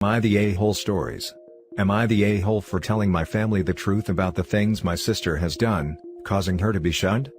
Am I the a-hole stories? Am I the a-hole for telling my family the truth about the things my sister has done, causing her to be shunned?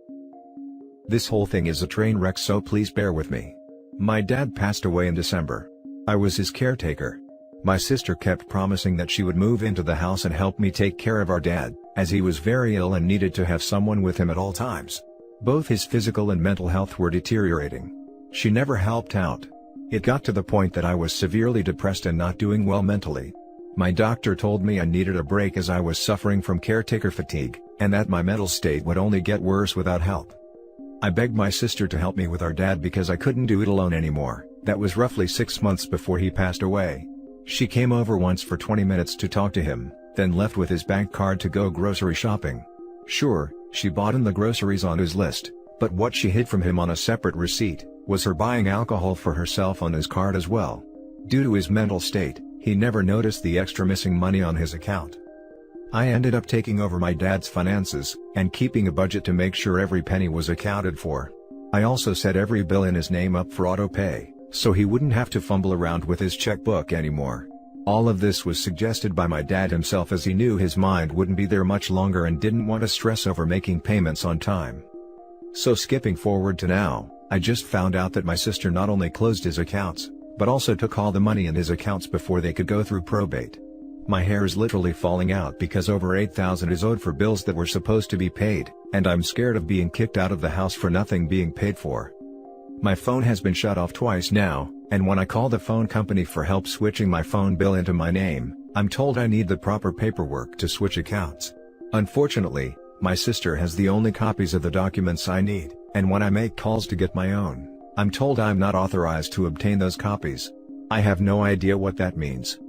This whole thing is a train wreck, so please bear with me. My dad passed away in December. I was his caretaker. My sister kept promising that she would move into the house and help me take care of our dad, as he was very ill and needed to have someone with him at all times. Both his physical and mental health were deteriorating. She never helped out. It got to the point that I was severely depressed and not doing well mentally. My doctor told me I needed a break as I was suffering from caretaker fatigue, and that my mental state would only get worse without help. I begged my sister to help me with our dad because I couldn't do it alone anymore. That was roughly 6 months before he passed away. She came over once for 20 minutes to talk to him, then left with his bank card to go grocery shopping. Sure, she bought in the groceries on his list, but what she hid from him on a separate receipt was her buying alcohol for herself on his card as well. Due to his mental state, he never noticed the extra missing money on his account. I ended up taking over my dad's finances, and keeping a budget to make sure every penny was accounted for. I also set every bill in his name up for auto-pay, so he wouldn't have to fumble around with his checkbook anymore. All of this was suggested by my dad himself, as he knew his mind wouldn't be there much longer and didn't want to stress over making payments on time. So skipping forward to now, I just found out that my sister not only closed his accounts, but also took all the money in his accounts before they could go through probate. My hair is literally falling out because over $8,000 is owed for bills that were supposed to be paid, and I'm scared of being kicked out of the house for nothing being paid for. My phone has been shut off twice now, and when I call the phone company for help switching my phone bill into my name, I'm told I need the proper paperwork to switch accounts. Unfortunately, my sister has the only copies of the documents I need, and when I make calls to get my own, I'm told I'm not authorized to obtain those copies. I have no idea what that means.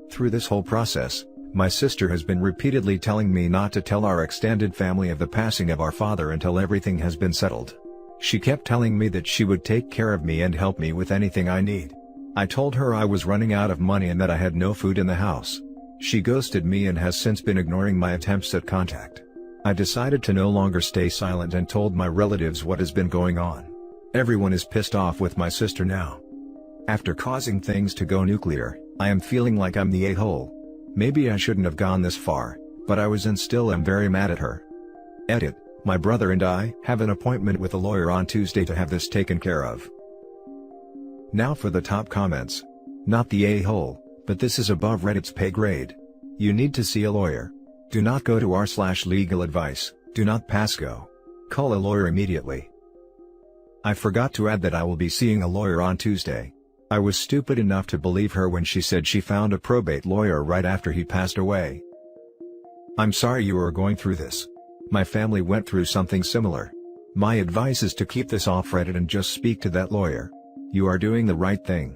Through this whole process, my sister has been repeatedly telling me not to tell our extended family of the passing of our father until everything has been settled. She kept telling me that she would take care of me and help me with anything I need. I told her I was running out of money and that I had no food in the house. She ghosted me and has since been ignoring my attempts at contact. I decided to no longer stay silent and told my relatives what has been going on. Everyone is pissed off with my sister now. After causing things to go nuclear, I am feeling like I'm the a-hole. Maybe I shouldn't have gone this far, but I was and still am very mad at her. Edit. My brother and I have an appointment with a lawyer on Tuesday to have this taken care of. Now for the top comments. Not the a-hole, but this is above Reddit's pay grade. You need to see a lawyer. Do not go to r/legal advice, do not pass go. Call a lawyer immediately. I forgot to add that I will be seeing a lawyer on Tuesday. I was stupid enough to believe her when she said she found a probate lawyer right after he passed away. I'm sorry you are going through this. My family went through something similar. My advice is to keep this off Reddit and just speak to that lawyer. You are doing the right thing.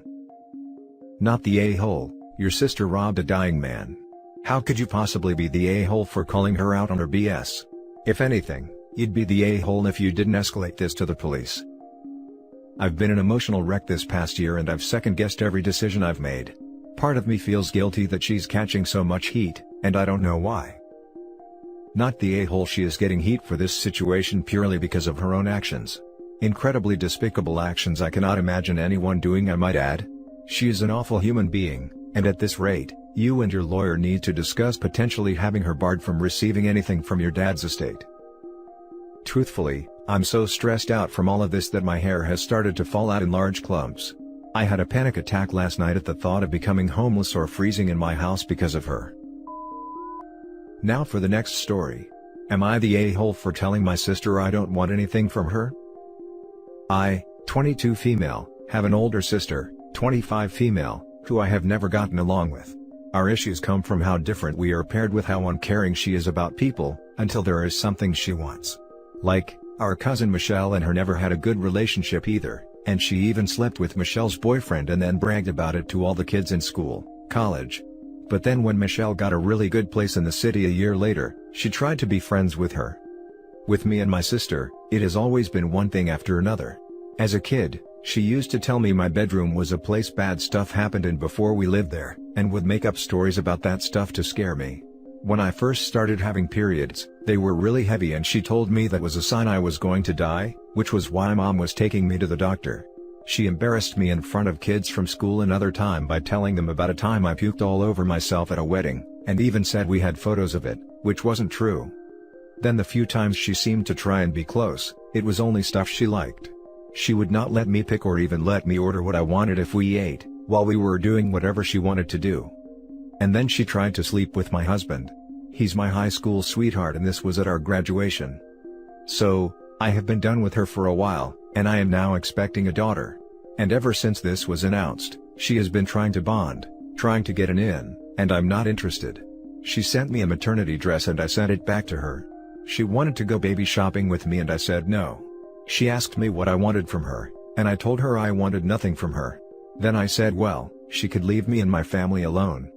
Not the a-hole, your sister robbed a dying man. How could you possibly be the a-hole for calling her out on her BS? If anything, you'd be the a-hole if you didn't escalate this to the police. I've been an emotional wreck this past year and I've second-guessed every decision I've made. Part of me feels guilty that she's catching so much heat, and I don't know why. Not the a-hole, she is getting heat for this situation purely because of her own actions. Incredibly despicable actions I cannot imagine anyone doing, I might add. She is an awful human being, and at this rate, you and your lawyer need to discuss potentially having her barred from receiving anything from your dad's estate. Truthfully, I'm so stressed out from all of this that my hair has started to fall out in large clumps. I had a panic attack last night at the thought of becoming homeless or freezing in my house because of her. Now for the next story. Am I the a-hole for telling my sister I don't want anything from her? I, 22 female, have an older sister, 25 female, who I have never gotten along with. Our issues come from how different we are paired with how uncaring she is about people, until there is something she wants. Like, our cousin Michelle and her never had a good relationship either, and she even slept with Michelle's boyfriend and then bragged about it to all the kids in school, college. But then when Michelle got a really good place in the city a year later, she tried to be friends with her. With me and my sister, it has always been one thing after another. As a kid, she used to tell me my bedroom was a place bad stuff happened in before we lived there, and would make up stories about that stuff to scare me. When I first started having periods, they were really heavy and she told me that was a sign I was going to die, which was why Mom was taking me to the doctor. She embarrassed me in front of kids from school another time by telling them about a time I puked all over myself at a wedding, and even said we had photos of it, which wasn't true. Then the few times she seemed to try and be close, it was only stuff she liked. She would not let me pick or even let me order what I wanted if we ate, while we were doing whatever she wanted to do. And then she tried to sleep with my husband. He's my high school sweetheart and this was at our graduation. So, I have been done with her for a while, and I am now expecting a daughter. And ever since this was announced, she has been trying to bond, trying to get an in, and I'm not interested. She sent me a maternity dress and I sent it back to her. She wanted to go baby shopping with me and I said no. She asked me what I wanted from her, and I told her I wanted nothing from her. Then I said well, she could leave me and my family alone.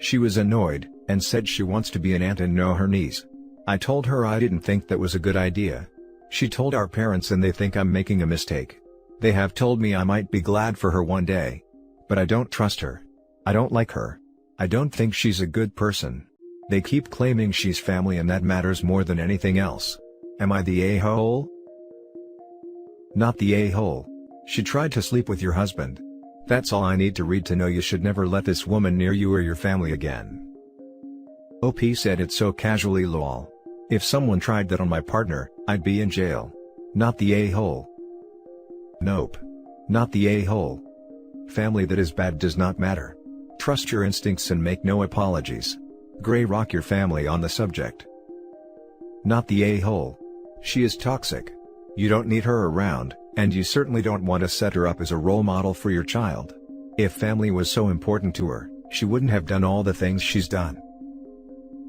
She was annoyed, and said she wants to be an aunt and know her niece. I told her I didn't think that was a good idea. She told our parents and they think I'm making a mistake. They have told me I might be glad for her one day. But I don't trust her. I don't like her. I don't think she's a good person. They keep claiming she's family and that matters more than anything else. Am I the a-hole? Not the a-hole. She tried to sleep with your husband. That's all I need to read to know you should never let this woman near you or your family again. OP said it so casually lol. If someone tried that on my partner, I'd be in jail. Not the a-hole. Nope. Not the a-hole. Family that is bad does not matter. Trust your instincts and make no apologies. Gray rock your family on the subject. Not the a-hole. She is toxic. You don't need her around, and you certainly don't want to set her up as a role model for your child. If family was so important to her, she wouldn't have done all the things she's done.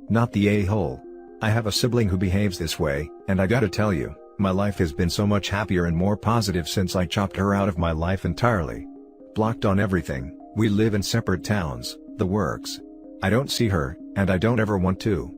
Not the a-hole. I have a sibling who behaves this way, and I gotta tell you, my life has been so much happier and more positive since I chopped her out of my life entirely. Blocked on everything, we live in separate towns, the works. I don't see her, and I don't ever want to.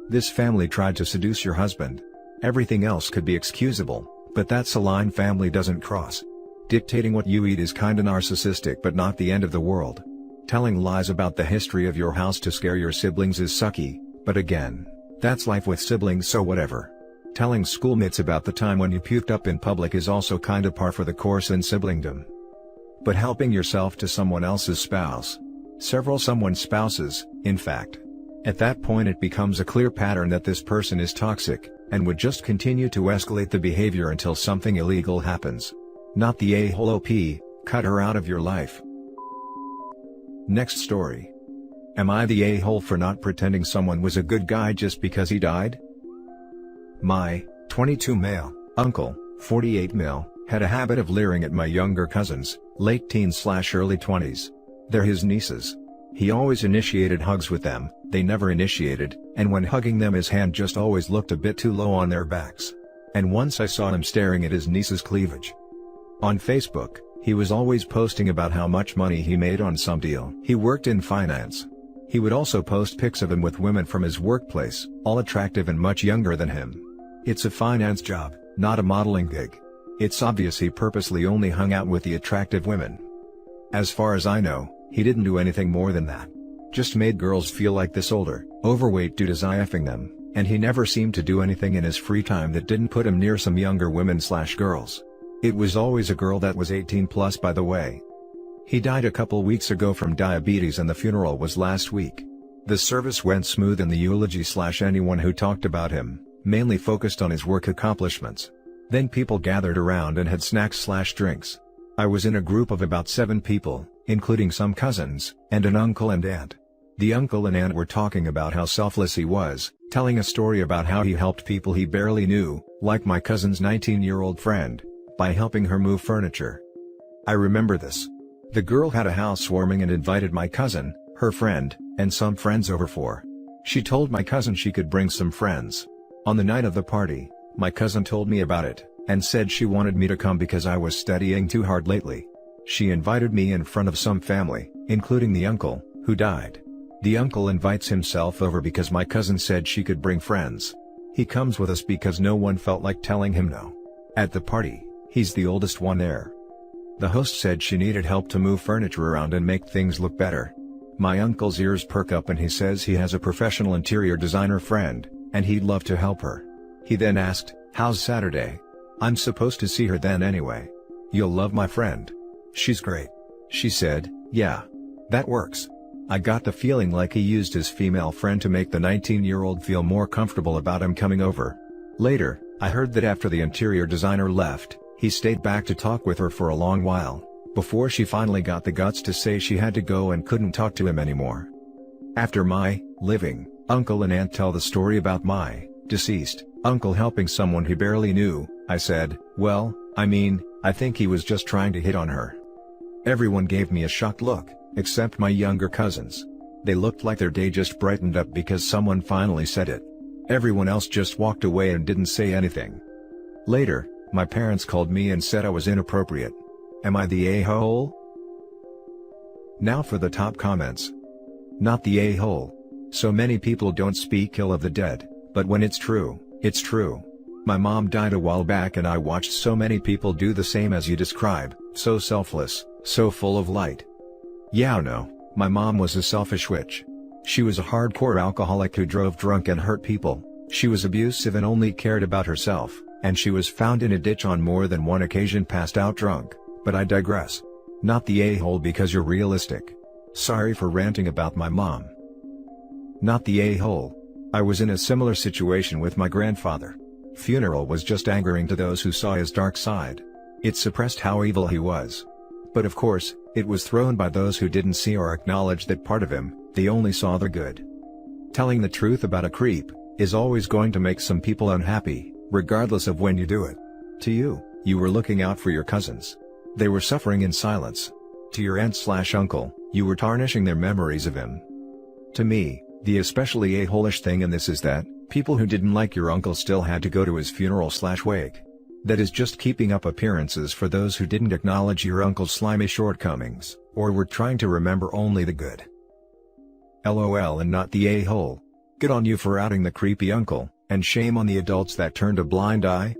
This family tried to seduce your husband. Everything else could be excusable, but that's a line family doesn't cross. Dictating what you eat is kinda narcissistic but not the end of the world. Telling lies about the history of your house to scare your siblings is sucky, but again, that's life with siblings so whatever. Telling schoolmates about the time when you puked up in public is also kinda par for the course in siblingdom. But helping yourself to someone else's spouse. Several someone's spouses, in fact. At that point it becomes a clear pattern that this person is toxic, and would just continue to escalate the behavior until something illegal happens. Not the a-hole OP, cut her out of your life. Next story. Am I the a-hole for not pretending someone was a good guy just because he died? My 22 male uncle, 48 mil, had a habit of leering at my younger cousins, late teens/early 20s. They're his nieces. He always initiated hugs with them, they never initiated, and when hugging them his hand just always looked a bit too low on their backs. And once I saw him staring at his niece's cleavage. On Facebook, he was always posting about how much money he made on some deal. He worked in finance. He would also post pics of him with women from his workplace, all attractive and much younger than him. It's a finance job, not a modeling gig. It's obvious he purposely only hung out with the attractive women. As far as I know, he didn't do anything more than that. Just made girls feel like this older, overweight dude is IFing them, and he never seemed to do anything in his free time that didn't put him near some younger women/girls. It was always a girl that was 18+ by the way. He died a couple weeks ago from diabetes and the funeral was last week. The service went smooth and the eulogy/anyone who talked about him, mainly focused on his work accomplishments. Then people gathered around and had snacks/drinks. I was in a group of about 7 people, including some cousins, and an uncle and aunt. The uncle and aunt were talking about how selfless he was, telling a story about how he helped people he barely knew, like my cousin's 19-year-old friend, by helping her move furniture. I remember this. The girl had a housewarming and invited my cousin, her friend, and some friends over for. She told my cousin she could bring some friends. On the night of the party, my cousin told me about it, and said she wanted me to come because I was studying too hard lately. She invited me in front of some family, including the uncle, who died. The uncle invites himself over because my cousin said she could bring friends. He comes with us because no one felt like telling him no. At the party, he's the oldest one there. The host said she needed help to move furniture around and make things look better. My uncle's ears perk up and he says he has a professional interior designer friend, and he'd love to help her. He then asked, "How's Saturday? I'm supposed to see her then anyway." "You'll love my friend. She's great." She said, "Yeah. That works." I got the feeling like he used his female friend to make the 19-year-old feel more comfortable about him coming over. Later, I heard that after the interior designer left, he stayed back to talk with her for a long while, before she finally got the guts to say she had to go and couldn't talk to him anymore. After my living uncle and aunt tell the story about my deceased uncle helping someone he barely knew, I said, "Well, I think he was just trying to hit on her." Everyone gave me a shocked look, except my younger cousins. They looked like their day just brightened up because someone finally said it. Everyone else just walked away and didn't say anything. Later, my parents called me and said I was inappropriate. Am I the a-hole? Now for the top comments. Not the a-hole. So many people don't speak ill of the dead, but when it's true, it's true. My mom died a while back and I watched so many people do the same as you describe, so selfless, so full of light. Yeah, no, my mom was a selfish witch. She was a hardcore alcoholic who drove drunk and hurt people, she was abusive and only cared about herself, and she was found in a ditch on more than one occasion passed out drunk, but I digress. Not the a-hole because you're realistic. Sorry for ranting about my mom. Not the a-hole. I was in a similar situation with my grandfather. Funeral was just angering to those who saw his dark side. It suppressed how evil he was. But of course, it was thrown by those who didn't see or acknowledge that part of him, they only saw the good. Telling the truth about a creep is always going to make some people unhappy, regardless of when you do it. To you, you were looking out for your cousins. They were suffering in silence. To your aunt/uncle, you were tarnishing their memories of him. To me, the especially a-hole-ish thing in this is that, people who didn't like your uncle still had to go to his funeral/wake. That is just keeping up appearances for those who didn't acknowledge your uncle's slimy shortcomings, or were trying to remember only the good. LOL and not the a-hole. Good on you for outing the creepy uncle, and shame on the adults that turned a blind eye.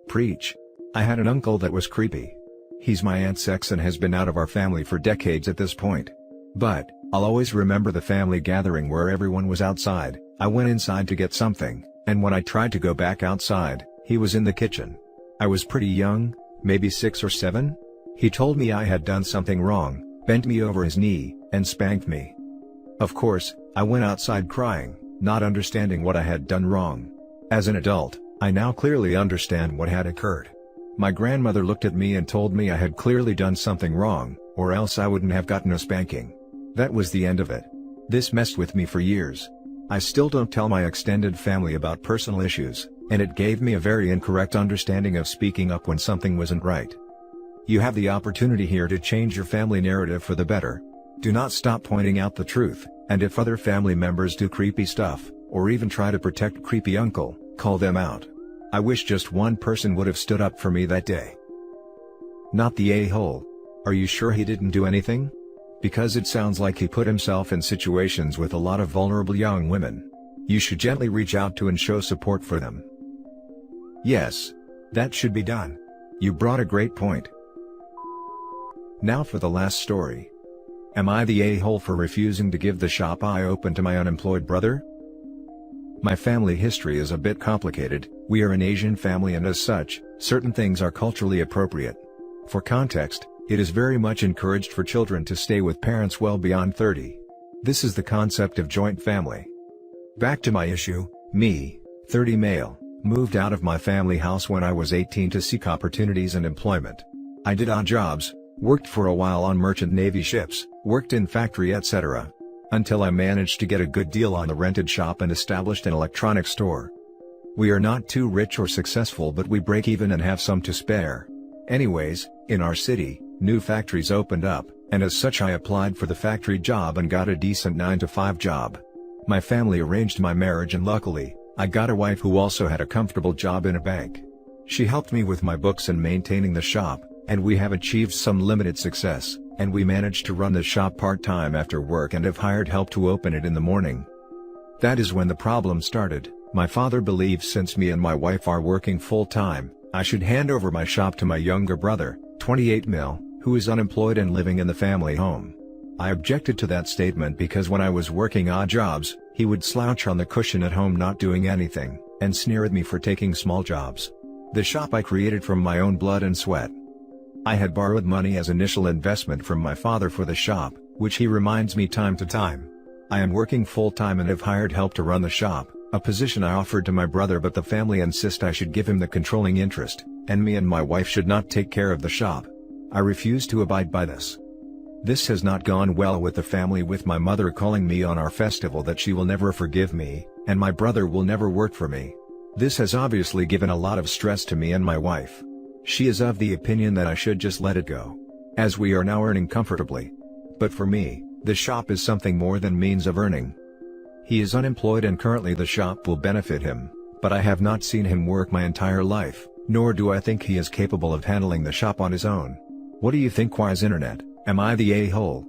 Preach. I had an uncle that was creepy. He's my aunt's ex and has been out of our family for decades at this point. But, I'll always remember the family gathering where everyone was outside. I went inside to get something, and when I tried to go back outside, he was in the kitchen. I was pretty young, maybe 6 or 7. He told me I had done something wrong, bent me over his knee, and spanked me. Of course, I went outside crying, not understanding what I had done wrong. As an adult, I now clearly understand what had occurred. My grandmother looked at me and told me I had clearly done something wrong, or else I wouldn't have gotten a spanking. That was the end of it. This messed with me for years. I still don't tell my extended family about personal issues, and it gave me a very incorrect understanding of speaking up when something wasn't right. You have the opportunity here to change your family narrative for the better. Do not stop pointing out the truth, and if other family members do creepy stuff, or even try to protect creepy uncle, call them out. I wish just one person would have stood up for me that day. Not the a-hole. Are you sure he didn't do anything? Because it sounds like he put himself in situations with a lot of vulnerable young women. You should gently reach out to and show support for them. Yes. That should be done. You brought a great point. Now for the last story. Am I the a-hole for refusing to give the shop I opened to my unemployed brother? My family history is a bit complicated. We are an Asian family and as such, certain things are culturally appropriate. For context, it is very much encouraged for children to stay with parents well beyond 30. This is the concept of joint family. Back to my issue, me, 30 male, moved out of my family house when I was 18 to seek opportunities and employment. I did odd jobs, worked for a while on merchant navy ships, worked in factory etc. Until I managed to get a good deal on the rented shop and established an electronics store. We are not too rich or successful but we break even and have some to spare. Anyways, in our city, new factories opened up, and as such I applied for the factory job and got a decent 9-to-5 job. My family arranged my marriage and luckily, I got a wife who also had a comfortable job in a bank. She helped me with my books and maintaining the shop, and we have achieved some limited success, and we managed to run the shop part-time after work and have hired help to open it in the morning. That is when the problem started. My father believes since me and my wife are working full-time, I should hand over my shop to my younger brother, 28 mil, who is unemployed and living in the family home. I objected to that statement because when I was working odd jobs, he would slouch on the cushion at home not doing anything, and sneer at me for taking small jobs. The shop I created from my own blood and sweat. I had borrowed money as initial investment from my father for the shop, which he reminds me time to time. I am working full-time and have hired help to run the shop, a position I offered to my brother, but the family insist I should give him the controlling interest, and me and my wife should not take care of the shop. I refuse to abide by this. This has not gone well with the family, with my mother calling me on our festival that she will never forgive me, and my brother will never work for me. This has obviously given a lot of stress to me and my wife. She is of the opinion that I should just let it go, as we are now earning comfortably. But for me, the shop is something more than means of earning. He is unemployed and currently the shop will benefit him, but I have not seen him work my entire life, nor do I think he is capable of handling the shop on his own. What do you think, Wise Internet? Am I the a-hole?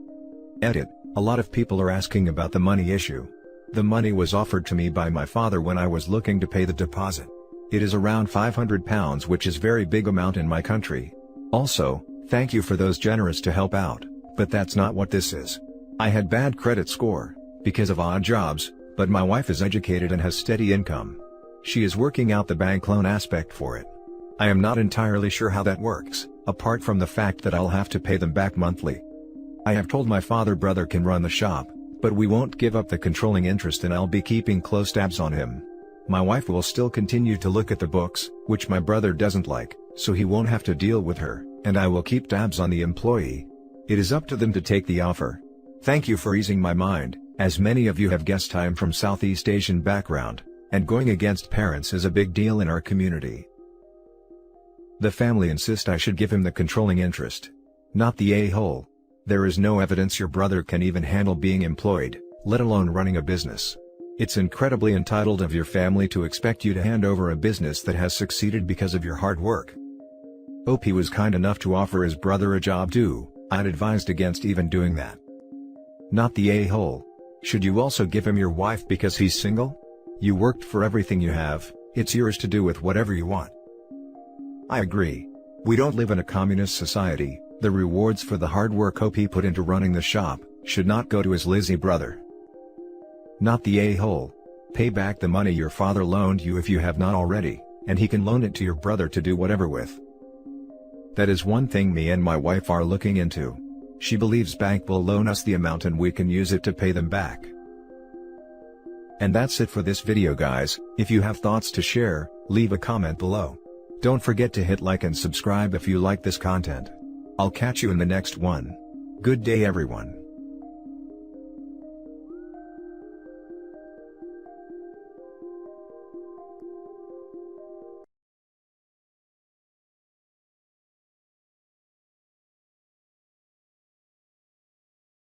Edit. A lot of people are asking about the money issue. The money was offered to me by my father when I was looking to pay the deposit. It is around £500, which is very big amount in my country. Also, thank you for those generous to help out, but that's not what this is. I had bad credit score, because of odd jobs, but my wife is educated and has steady income. She is working out the bank loan aspect for it. I am not entirely sure how that works, apart from the fact that I'll have to pay them back monthly. I have told my father brother can run the shop, but we won't give up the controlling interest and I'll be keeping close tabs on him. My wife will still continue to look at the books, which my brother doesn't like, so he won't have to deal with her, and I will keep tabs on the employee. It is up to them to take the offer. Thank you for easing my mind. As many of you have guessed, I am from Southeast Asian background, and going against parents is a big deal in our community. The family insist I should give him the controlling interest. Not the a-hole. There is no evidence your brother can even handle being employed, let alone running a business. It's incredibly entitled of your family to expect you to hand over a business that has succeeded because of your hard work. Hope he was kind enough to offer his brother a job too. I'd advised against even doing that. Not the a-hole. Should you also give him your wife because he's single? You worked for everything you have, it's yours to do with whatever you want. I agree. We don't live in a communist society. The rewards for the hard work Hope put into running the shop should not go to his lazy brother. Not the a-hole. Pay back the money your father loaned you if you have not already, and he can loan it to your brother to do whatever with. That is one thing me and my wife are looking into. She believes bank will loan us the amount and we can use it to pay them back. And that's it for this video, guys. If you have thoughts to share, leave a comment below. Don't forget to hit like and subscribe if you like this content. I'll catch you in the next one. Good day, everyone.